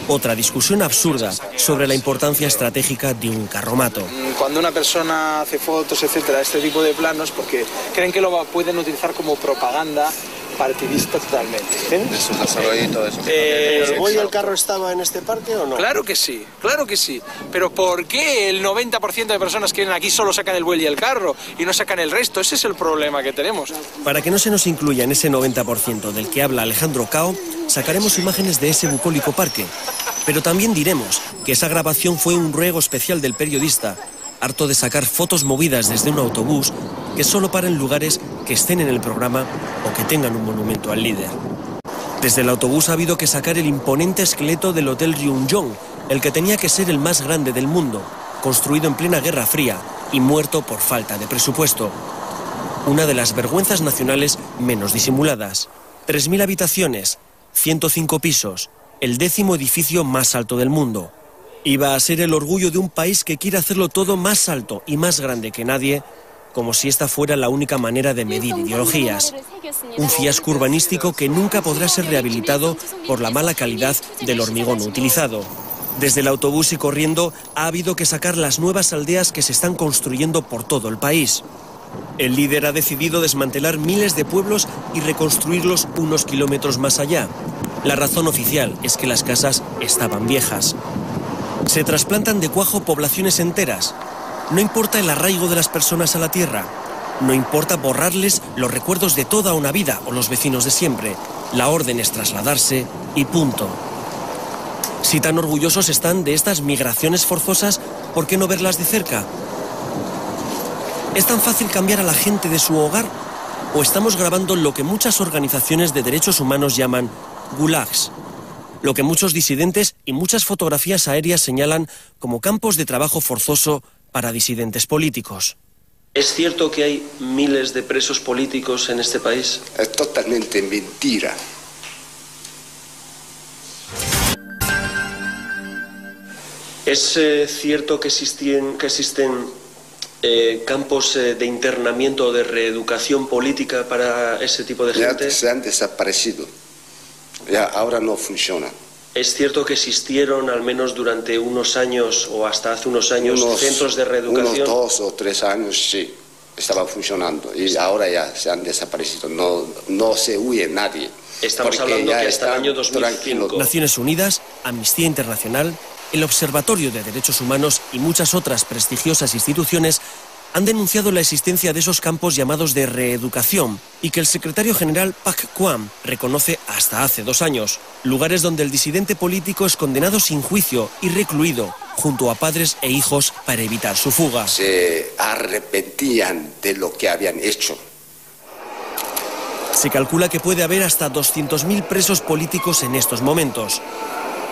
Otra discusión absurda sobre la importancia estratégica de un carromato. Cuando una persona hace fotos, etcétera, este tipo de planos, porque creen que lo pueden utilizar como propaganda partidista totalmente. ¿Eh? Eso es desarrollo y todo eso. ¿El buey y el carro estaba en este parque o no? Claro que sí, claro que sí. Pero ¿por qué el 90% de personas que vienen aquí solo sacan el buey y el carro y no sacan el resto? Ese es el problema que tenemos. Para que no se nos incluya en ese 90% del que habla Alejandro Cao, sacaremos imágenes de ese bucólico parque. Pero también diremos que esa grabación fue un ruego especial del periodista harto de sacar fotos movidas desde un autobús que solo para en lugares que estén en el programa o que tengan un monumento al líder. Desde el autobús ha habido que sacar el imponente esqueleto del Hotel Ryungyong, el que tenía que ser el más grande del mundo, construido en plena Guerra Fría y muerto por falta de presupuesto. Una de las vergüenzas nacionales menos disimuladas. 3.000 habitaciones, 105 pisos, el 10º edificio más alto del mundo. Iba a ser el orgullo de un país que quiere hacerlo todo más alto y más grande que nadie, como si esta fuera la única manera de medir ideologías. Un fiasco urbanístico que nunca podrá ser rehabilitado por la mala calidad del hormigón utilizado. Desde el autobús y corriendo ha habido que sacar las nuevas aldeas que se están construyendo por todo el país. El líder ha decidido desmantelar miles de pueblos y reconstruirlos unos kilómetros más allá. La razón oficial es que las casas estaban viejas. Se trasplantan de cuajo poblaciones enteras. No importa el arraigo de las personas a la tierra. No importa borrarles los recuerdos de toda una vida o los vecinos de siempre. La orden es trasladarse y punto. Si tan orgullosos están de estas migraciones forzosas, ¿por qué no verlas de cerca? ¿Es tan fácil cambiar a la gente de su hogar? ¿O estamos grabando lo que muchas organizaciones de derechos humanos llaman gulags? Lo que muchos disidentes y muchas fotografías aéreas señalan como campos de trabajo forzoso para disidentes políticos. ¿Es cierto que hay miles de presos políticos en este país? Es totalmente mentira. ¿Es cierto que existen campos de internamiento o de reeducación política para ese tipo de gente? Ya se han desaparecido. Ya ahora no funciona. ¿Es cierto que existieron al menos durante unos años o hasta hace unos años centros de reeducación? Unos 2 o 3 años sí, estaba funcionando y ahora ya se han desaparecido, no se huye nadie. Estamos hablando que hasta el año 2005. Naciones Unidas, Amnistía Internacional, el Observatorio de Derechos Humanos y muchas otras prestigiosas instituciones han denunciado la existencia de esos campos llamados de reeducación y que el secretario general Pak Kwam reconoce hasta hace 2 años. Lugares donde el disidente político es condenado sin juicio y recluido junto a padres e hijos para evitar su fuga. Se arrepentían de lo que habían hecho. Se calcula que puede haber hasta 200.000 presos políticos en estos momentos.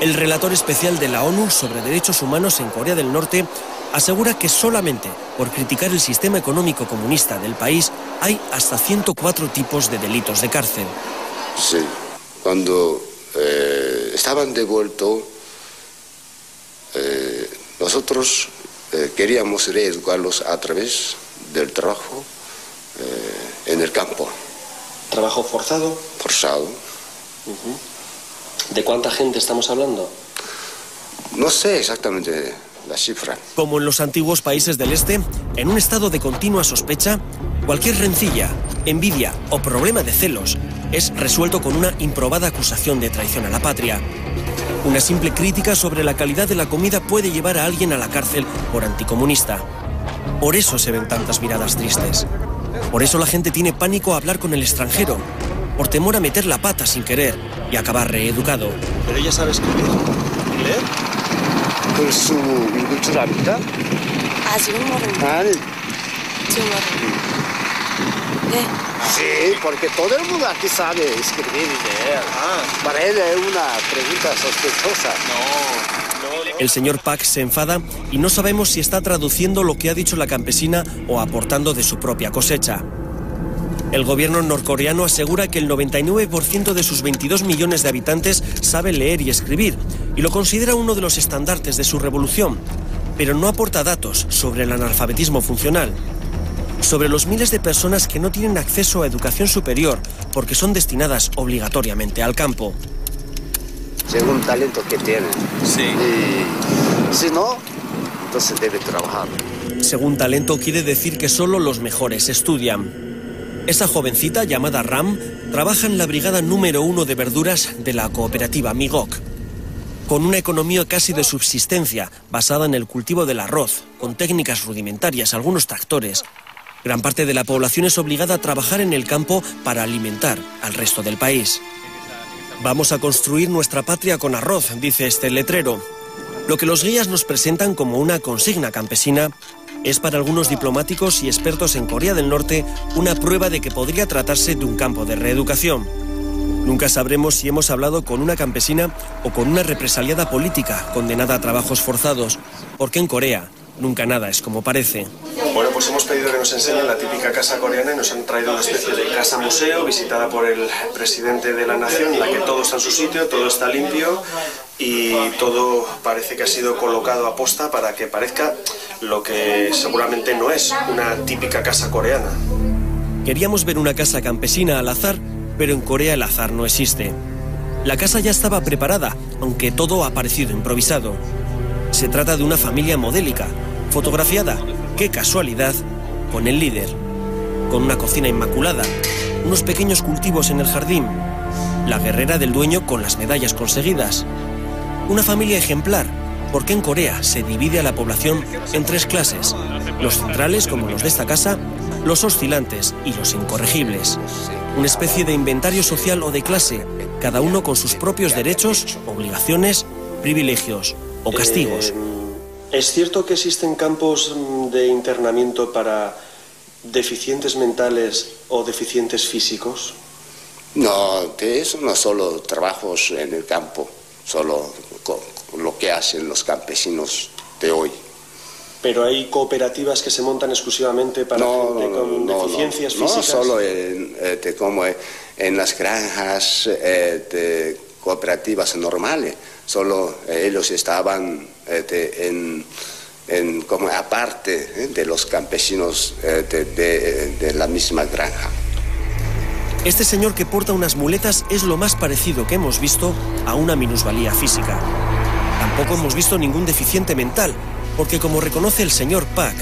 El relator especial de la ONU sobre derechos humanos en Corea del Norte asegura que solamente por criticar el sistema económico comunista del país hay hasta 104 tipos de delitos de cárcel. Sí, cuando estaban devueltos, nosotros queríamos reeducarlos a través del trabajo en el campo. ¿Trabajo forzado? Forzado. ¿De cuánta gente estamos hablando? No sé exactamente la cifra. Como en los antiguos países del este, en un estado de continua sospecha, cualquier rencilla, envidia o problema de celos es resuelto con una improbada acusación de traición a la patria. Una simple crítica sobre la calidad de la comida puede llevar a alguien a la cárcel por anticomunista. Por eso se ven tantas miradas tristes. Por eso la gente tiene pánico a hablar con el extranjero, por temor a meter la pata sin querer y acabar reeducado. ¿Pero ella sabe escribir y leer? 글수 읽을 줄 압니까? 아직은 모릅니다. 아니. 지금 모릅니다. 네. Sí, porque todo el mundo aquí sabe escribir y leer. Para él es una pregunta sospechosa. El señor Pak se enfada y no sabemos si está traduciendo lo que ha dicho la campesina o aportando de su propia cosecha. El gobierno norcoreano asegura que el 99% de sus 22 millones de habitantes sabe leer y escribir y lo considera uno de los estandartes de su revolución, pero no aporta datos sobre el analfabetismo funcional, sobre los miles de personas que no tienen acceso a educación superior porque son destinadas obligatoriamente al campo. Según el talento que tienen. Sí. Y si no, entonces debe trabajar. Según talento quiere decir que solo los mejores estudian. Esa jovencita, llamada Ram, trabaja en la brigada número 1 de verduras de la cooperativa Migok. Con una economía casi de subsistencia, basada en el cultivo del arroz, con técnicas rudimentarias, algunos tractores, gran parte de la población es obligada a trabajar en el campo para alimentar al resto del país. Vamos a construir nuestra patria con arroz, dice este letrero. Lo que los guías nos presentan como una consigna campesina es para algunos diplomáticos y expertos en Corea del Norte una prueba de que podría tratarse de un campo de reeducación. Nunca sabremos si hemos hablado con una campesina o con una represaliada política condenada a trabajos forzados, porque en Corea nunca nada es como parece. Bueno, pues hemos pedido que nos enseñen la típica casa coreana y nos han traído una especie de casa museo visitada por el presidente de la nación, en la que todo está en su sitio, todo está limpio y todo parece que ha sido colocado a posta para que parezca lo que seguramente no es una típica casa coreana. Queríamos ver una casa campesina al azar, pero en Corea el azar no existe. La casa ya estaba preparada, aunque todo ha parecido improvisado. Se trata de una familia modélica, fotografiada, qué casualidad, con el líder. Con una cocina inmaculada, unos pequeños cultivos en el jardín, la guerrera del dueño con las medallas conseguidas. Una familia ejemplar, porque en Corea se divide a la población en 3 clases. Los centrales, como los de esta casa, los oscilantes y los incorregibles. Una especie de inventario social o de clase, cada uno con sus propios derechos, obligaciones, privilegios o castigos. ¿Es cierto que existen campos de internamiento para deficientes mentales o deficientes físicos? No, de eso no solo trabajos en el campo, solo lo que hacen los campesinos de hoy. ¿Pero hay cooperativas que se montan exclusivamente para gente con deficiencias físicas? No, solo como en las granjas de cooperativas normales. Solo ellos estaban como aparte de los campesinos de la misma granja. Este señor que porta unas muletas es lo más parecido que hemos visto a una minusvalía física. Tampoco hemos visto ningún deficiente mental, porque como reconoce el señor Park,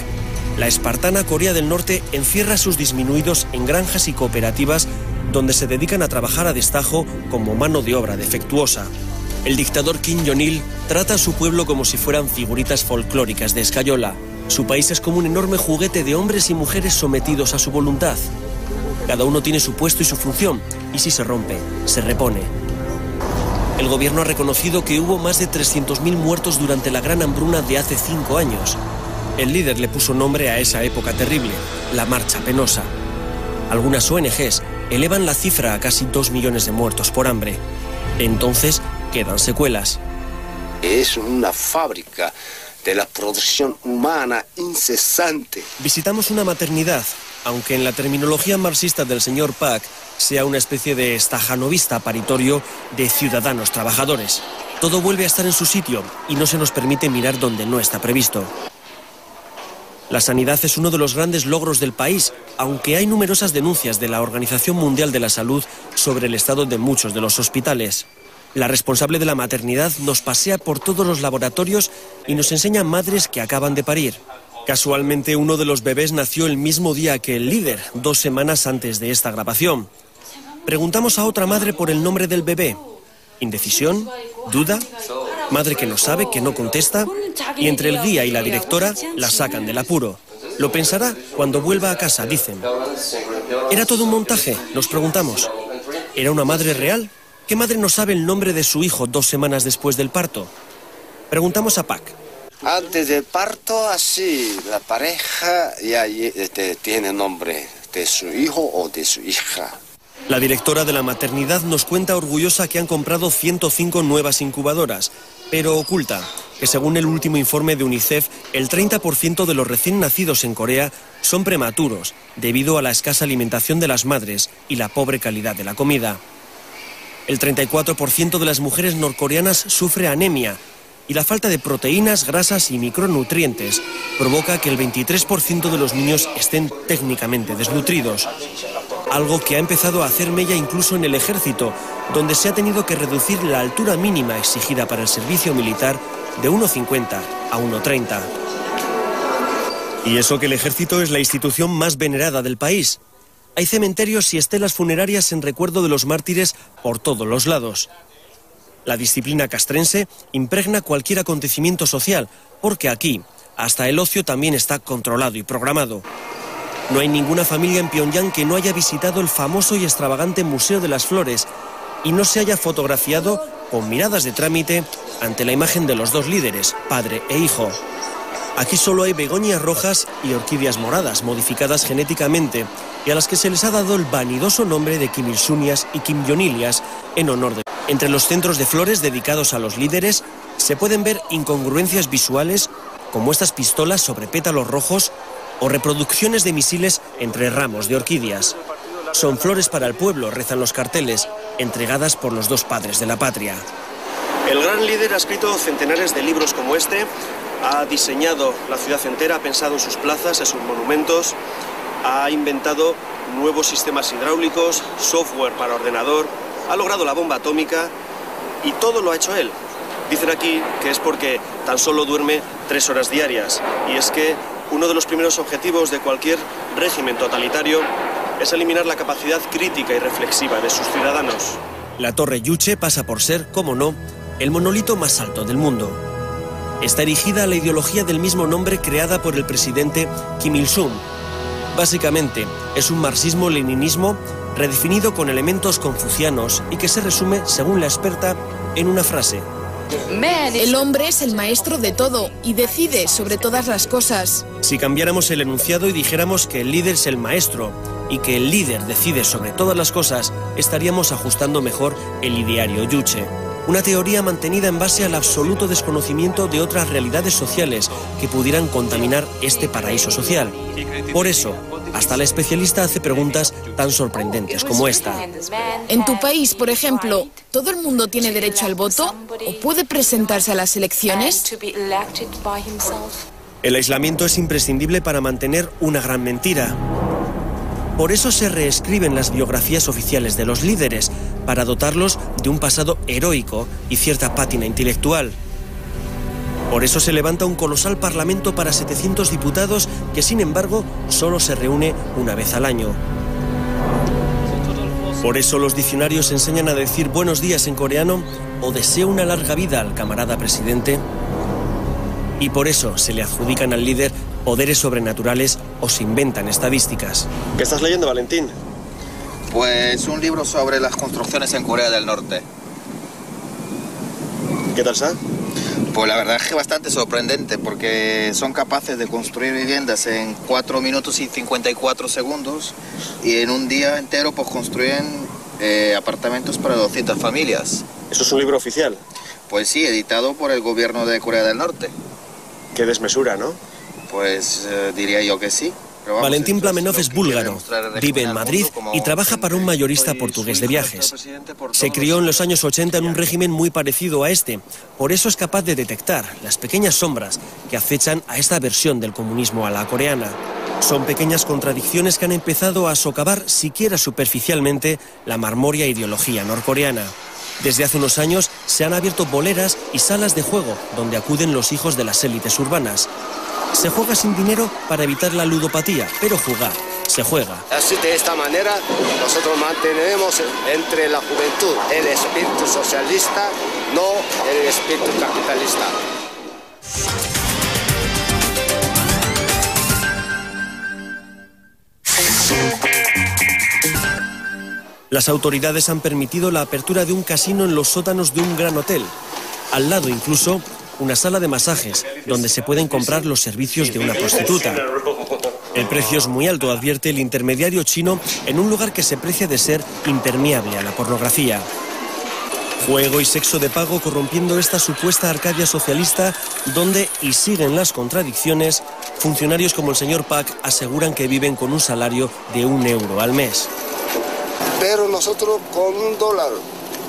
la espartana Corea del Norte encierra a sus disminuidos en granjas y cooperativas donde se dedican a trabajar a destajo como mano de obra defectuosa. El dictador Kim Jong-il trata a su pueblo como si fueran figuritas folclóricas de escayola. Su país es como un enorme juguete de hombres y mujeres sometidos a su voluntad. Cada uno tiene su puesto y su función, y si se rompe, se repone. El gobierno ha reconocido que hubo más de 300.000 muertos durante la gran hambruna de hace 5 años. El líder le puso nombre a esa época terrible, la Marcha Penosa. Algunas ONGs elevan la cifra a casi 2 millones de muertos por hambre. Entonces, quedan secuelas. Es una fábrica de la producción humana incesante. Visitamos una maternidad, aunque en la terminología marxista del señor Park sea una especie de stajanovista paritorio de ciudadanos trabajadores. Todo vuelve a estar en su sitio y no se nos permite mirar donde no está previsto. La sanidad es uno de los grandes logros del país, aunque hay numerosas denuncias de la Organización Mundial de la Salud sobre el estado de muchos de los hospitales. La responsable de la maternidad nos pasea por todos los laboratorios y nos enseña madres que acaban de parir. Casualmente, uno de los bebés nació el mismo día que el líder, 2 semanas antes de esta grabación. Preguntamos a otra madre por el nombre del bebé. ¿Indecisión? ¿Duda? Madre que no sabe, que no contesta, y entre el guía y la directora la sacan del apuro. Lo pensará cuando vuelva a casa, dicen. ¿Era todo un montaje?, nos preguntamos. ¿Era una madre real? ¿Qué madre no sabe el nombre de su hijo 2 semanas después del parto? Preguntamos a Pak. Antes del parto, así, la pareja ya tiene nombre de su hijo o de su hija. La directora de la maternidad nos cuenta orgullosa que han comprado 105 nuevas incubadoras, pero oculta que según el último informe de UNICEF, el 30% de los recién nacidos en Corea son prematuros debido a la escasa alimentación de las madres y la pobre calidad de la comida. El 34% de las mujeres norcoreanas sufre anemia y la falta de proteínas, grasas y micronutrientes provoca que el 23% de los niños estén técnicamente desnutridos. Algo que ha empezado a hacer mella incluso en el ejército, donde se ha tenido que reducir la altura mínima exigida para el servicio militar de 1,50 a 1,30. Y eso que el ejército es la institución más venerada del país. Hay cementerios y estelas funerarias en recuerdo de los mártires por todos los lados. La disciplina castrense impregna cualquier acontecimiento social, porque aquí hasta el ocio también está controlado y programado. No hay ninguna familia en Pyongyang que no haya visitado el famoso y extravagante Museo de las Flores y no se haya fotografiado con miradas de trámite ante la imagen de los 2 líderes, padre e hijo. Aquí solo hay begonias rojas y orquídeas moradas, modificadas genéticamente, y a las que se les ha dado el vanidoso nombre de Kim Il-sunias y Kim Jong-ilias en honor de... Entre los centros de flores dedicados a los líderes se pueden ver incongruencias visuales como estas pistolas sobre pétalos rojos o reproducciones de misiles entre ramos de orquídeas. Son flores para el pueblo, rezan los carteles, entregadas por los dos padres de la patria. El gran líder ha escrito centenares de libros como este, ha diseñado la ciudad entera, ha pensado en sus plazas, en sus monumentos, ha inventado nuevos sistemas hidráulicos, software para ordenador, ha logrado la bomba atómica y todo lo ha hecho él. Dicen aquí que es porque tan solo duerme 3 horas diarias, y es que uno de los primeros objetivos de cualquier régimen totalitario es eliminar la capacidad crítica y reflexiva de sus ciudadanos. La Torre Juche pasa por ser, como no, el monolito más alto del mundo. Está erigida a la ideología del mismo nombre creada por el presidente Kim Il-sung. Básicamente, es un marxismo-leninismo redefinido con elementos confucianos y que se resume, según la experta, en una frase. El hombre es el maestro de todo y decide sobre todas las cosas. Si cambiáramos el enunciado y dijéramos que el líder es el maestro y que el líder decide sobre todas las cosas, estaríamos ajustando mejor el ideario Juche. Una teoría mantenida en base al absoluto desconocimiento de otras realidades sociales que pudieran contaminar este paraíso social. Por eso, hasta la especialista hace preguntas tan sorprendentes como esta. En tu país, por ejemplo, ¿todo el mundo tiene derecho al voto o puede presentarse a las elecciones? El aislamiento es imprescindible para mantener una gran mentira. Por eso se reescriben las biografías oficiales de los líderes, para dotarlos de un pasado heroico y cierta pátina intelectual. Por eso se levanta un colosal parlamento para 700 diputados que, sin embargo, solo se reúne una vez al año. Por eso los diccionarios enseñan a decir buenos días en coreano o deseo una larga vida al camarada presidente. Y por eso se le adjudican al líder poderes sobrenaturales o se inventan estadísticas. ¿Qué estás leyendo, Valentín? Pues un libro sobre las construcciones en Corea del Norte. ¿Qué tal está? Pues la verdad es que bastante sorprendente, porque son capaces de construir viviendas en 4 minutos y 54 segundos y en un día entero pues construyen apartamentos para 200 familias. ¿Eso es un libro oficial? Pues sí, editado por el gobierno de Corea del Norte. Qué desmesura, ¿no? Pues diría yo que sí. Vamos, Valentín Plamenov es búlgaro, vive en Madrid y trabaja para un mayorista portugués de viajes. Se crió en los años 80 en un régimen muy parecido a este, por eso es capaz de detectar las pequeñas sombras que acechan a esta versión del comunismo a la coreana. Son pequeñas contradicciones que han empezado a socavar siquiera superficialmente la marmórea ideología norcoreana. Desde hace unos años se han abierto boleras y salas de juego donde acuden los hijos de las élites urbanas. Se juega sin dinero para evitar la ludopatía, pero jugar se juega. Así, de esta manera, nosotros mantenemos entre la juventud el espíritu socialista, no el espíritu capitalista. Las autoridades han permitido la apertura de un casino en los sótanos de un gran hotel. Al lado incluso una sala de masajes, donde se pueden comprar los servicios de una prostituta. El precio es muy alto, advierte el intermediario chino, en un lugar que se precia de ser impermeable a la pornografía. Juego y sexo de pago corrompiendo esta supuesta Arcadia socialista, donde, y siguen las contradicciones, funcionarios como el señor Pak aseguran que viven con un salario de €1 al mes. Pero nosotros con $1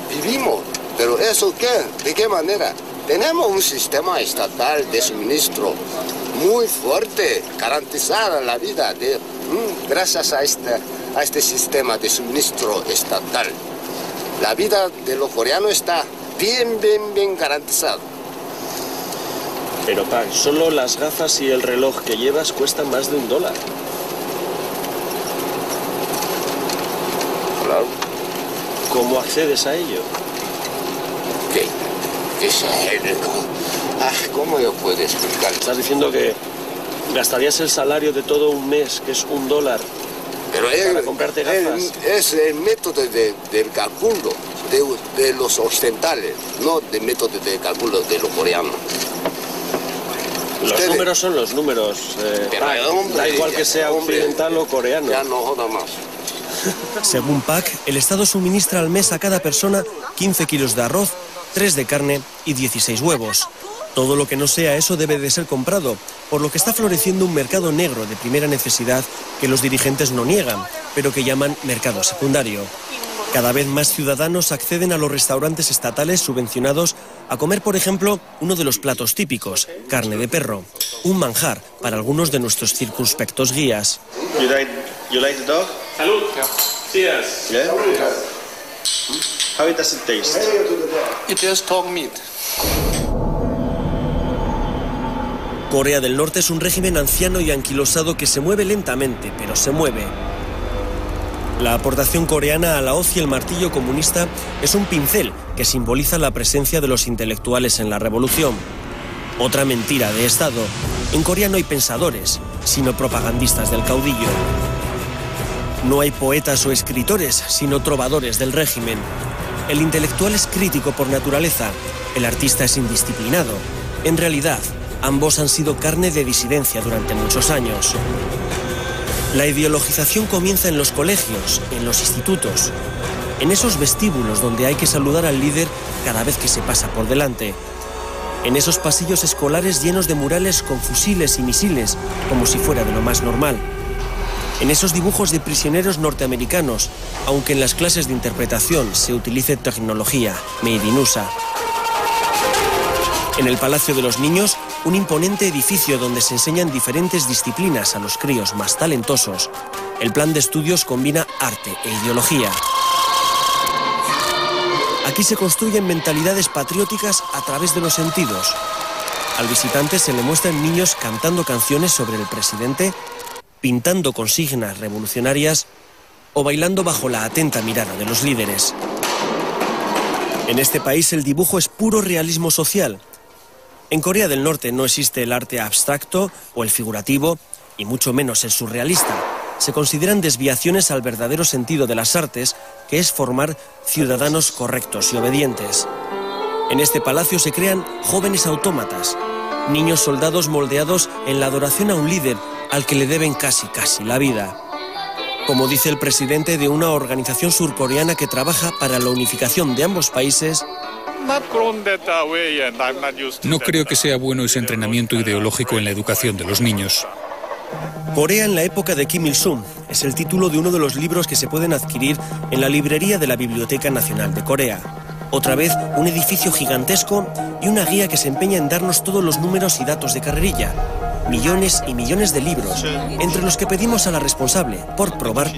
vivimos. ¿Pero eso qué? ¿De qué manera? Tenemos un sistema estatal de suministro muy fuerte, garantizar la vida gracias a este sistema de suministro estatal. La vida de los coreanos está bien garantizada. Pero Pak, solo las gafas y el reloj que llevas cuestan más de $1. Claro. ¿Cómo accedes a ello? ¿Cómo yo puedo explicar? Estás diciendo que gastarías el salario de todo un mes, que es $1, pero para comprarte gafas. Es el método del cálculo de los occidentales, no el método de cálculo de los coreanos. Los números son los números. Da igual que sea occidental o coreano. Ya no joda más. Según PAC, el Estado suministra al mes a cada persona 15 kilos de arroz, 3 de carne y 16 huevos. Todo lo que no sea eso debe de ser comprado, por lo que está floreciendo un mercado negro de primera necesidad que los dirigentes no niegan, pero que llaman mercado secundario. Cada vez más ciudadanos acceden a los restaurantes estatales subvencionados a comer, por ejemplo, uno de los platos típicos, carne de perro. Un manjar para algunos de nuestros circunspectos guías. You like the dog? Salud. Cheers. Yeah? How does it taste? It is dog meat. Corea del Norte es un régimen anciano y anquilosado que se mueve lentamente, pero se mueve. La aportación coreana a la hoz y el martillo comunista es un pincel que simboliza la presencia de los intelectuales en la revolución. Otra mentira de Estado. En Corea no hay pensadores, sino propagandistas del caudillo. No hay poetas o escritores, sino trovadores del régimen. El intelectual es crítico por naturaleza, el artista es indisciplinado. En realidad, ambos han sido carne de disidencia durante muchos años. La ideologización comienza en los colegios, en los institutos, en esos vestíbulos donde hay que saludar al líder cada vez que se pasa por delante, en esos pasillos escolares llenos de murales con fusiles y misiles, como si fuera de lo más normal, en esos dibujos de prisioneros norteamericanos, aunque en las clases de interpretación se utilice tecnología made in USA. En el Palacio de los Niños, un imponente edificio donde se enseñan diferentes disciplinas a los críos más talentosos, el plan de estudios combina arte e ideología. Aquí se construyen mentalidades patrióticas a través de los sentidos. Al visitante se le muestran niños cantando canciones sobre el presidente, pintando consignas revolucionarias o bailando bajo la atenta mirada de los líderes. En este país el dibujo es puro realismo social. En Corea del Norte no existe el arte abstracto o el figurativo, y mucho menos el surrealista. Se consideran desviaciones al verdadero sentido de las artes, que es formar ciudadanos correctos y obedientes. En este palacio se crean jóvenes autómatas, niños soldados moldeados en la adoración a un líder al que le deben casi la vida. Como dice el presidente de una organización surcoreana que trabaja para la unificación de ambos países, no creo que sea bueno ese entrenamiento ideológico en la educación de los niños. Corea en la época de Kim Il-sung es el título de uno de los libros que se pueden adquirir en la librería de la Biblioteca Nacional de Corea. Otra vez, un edificio gigantesco y una guía que se empeña en darnos todos los números y datos de carrerilla. Millones y millones de libros, entre los que pedimos a la responsable, por probar,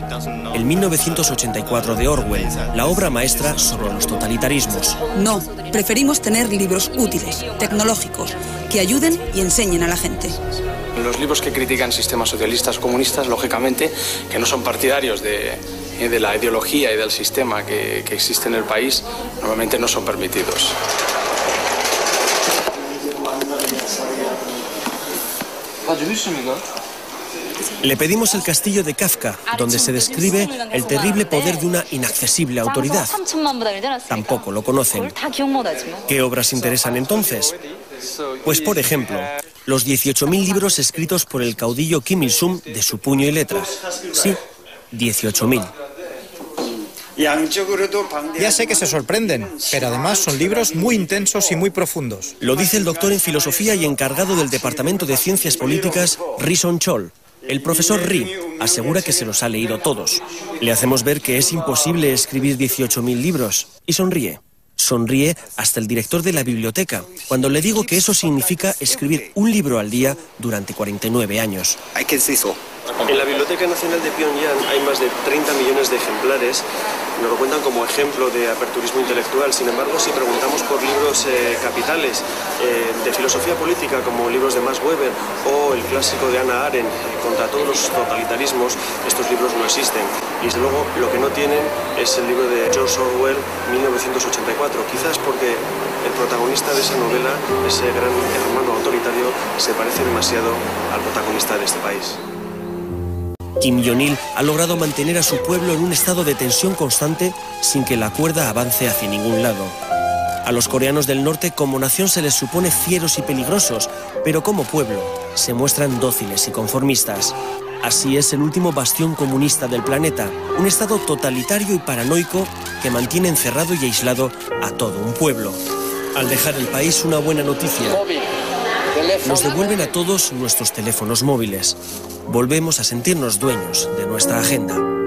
el 1984 de Orwell, la obra maestra sobre los totalitarismos. No, preferimos tener libros útiles, tecnológicos, que ayuden y enseñen a la gente. Los libros que critican sistemas socialistas comunistas, lógicamente, que no son partidarios de la ideología y del sistema que existe en el país, normalmente no son permitidos. Le pedimos el castillo de Kafka, donde se describe el terrible poder de una inaccesible autoridad. Tampoco lo conocen. ¿Qué obras interesan entonces? Pues, por ejemplo, los 18.000 libros escritos por el caudillo Kim Il-sung de su puño y letra. Sí, 18.000. Ya sé que se sorprenden, pero además son libros muy intensos y muy profundos. Lo dice el doctor en filosofía y encargado del Departamento de Ciencias Políticas, Ri Son-chol. El profesor Ri asegura que se los ha leído todos. Le hacemos ver que es imposible escribir 18.000 libros y sonríe. Sonríe hasta el director de la biblioteca cuando le digo que eso significa escribir un libro al día durante 49 años. En la Biblioteca Nacional de Pyongyang hay más de 30 millones de ejemplares. Nos lo cuentan como ejemplo de aperturismo intelectual. Sin embargo, si preguntamos por libros capitales de filosofía política, como libros de Max Weber o el clásico de Hannah Arendt, contra todos los totalitarismos, estos libros no existen. Y desde luego lo que no tienen es el libro de George Orwell, 1984. Quizás porque el protagonista de esa novela, ese gran hermano autoritario, se parece demasiado al protagonista de este país. Kim Jong-il ha logrado mantener a su pueblo en un estado de tensión constante sin que la cuerda avance hacia ningún lado. A los coreanos del norte como nación se les supone fieros y peligrosos, pero como pueblo se muestran dóciles y conformistas. Así es el último bastión comunista del planeta, un estado totalitario y paranoico que mantiene encerrado y aislado a todo un pueblo. Al dejar el país, una buena noticia. Nos devuelven a todos nuestros teléfonos móviles. Volvemos a sentirnos dueños de nuestra agenda.